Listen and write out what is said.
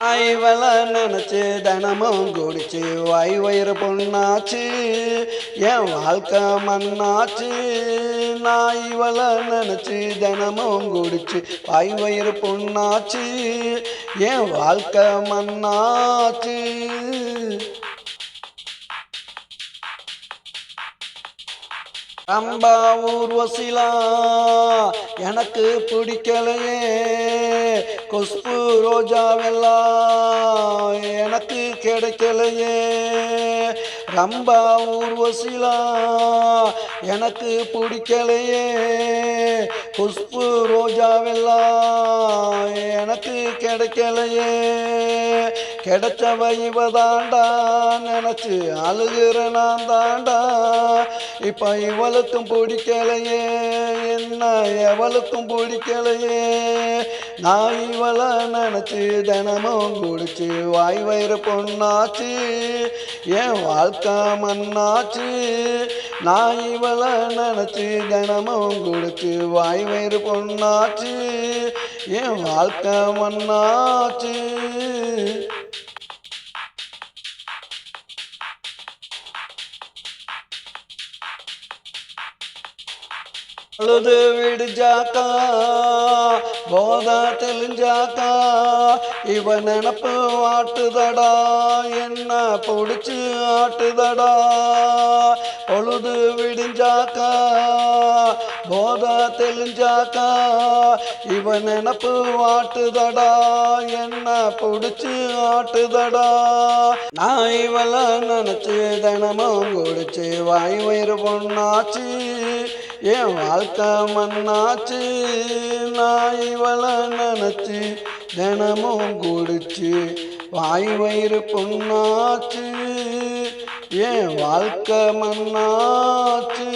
இவள நினைச்சு தினமும் குடிச்சு வாய் வயிறு பொண்ணாச்சு என் வாழ்க்கை மண்ணாச்சு. நான் இவள நினைச்சு தினமும் குடிச்சு வாய் வயிறு பொண்ணாச்சு என் வாழ்க்கை மண்ணாச்சு. ரம்பா ஊர்வசிலா எனக்கு பிடிக்கலையே, குஷ்பு ரோஜாவெல்லாம் எனக்கு கிடைக்கலையே. ரம்பா ஊர்வசிலா எனக்கு பிடிக்கலையே, குஷ்பு ரோஜாவெல்லாம் எனக்கு கிடைக்கலையே. கிடைச்சவ இவதாண்டா நினைச்சு அழுகிற நான் தாண்டா. இப்ப இவளுக்கும் பிடிக்கலையே, என்ன எவளுக்கும் பிடிக்கலையே. நான் இவள நினைச்சு தினமும் குடிச்சு வாய் வயிறு பொண்ணாச்சு என் வாழ்க்கை மண்ணாச்சு. நான் இவள நினைச்சு தினமும் குடிச்சு வாய் வயிறு பொண்ணாச்சு என் வாழ்க்கை மண்ணாச்சு. அழுது விடுஞ்சாக்கா போதா தெளிஞ்சாக்கா இவ நினப்பு ஆட்டுதடா என்ன பிடிச்சு ஆட்டுதடா. பொழுது விடிஞ்சாக்கா போதா தெளிஞ்சாக்கா இவ நினப்பு ஆட்டுதடா என்ன பிடிச்சு ஆட்டுதடா. நான் இவள நினைச்சு தினமும் குடிச்சு வாய் வயிறு பொண்ணாச்சு என் வாழ்க்கை மண்ணாச்சு. நான் இவள நினைச்சு தினமும் குடிச்சு வாய் வயிறு பொண்ணாச்சு என் வாழ்க்கை மண்ணாச்சு.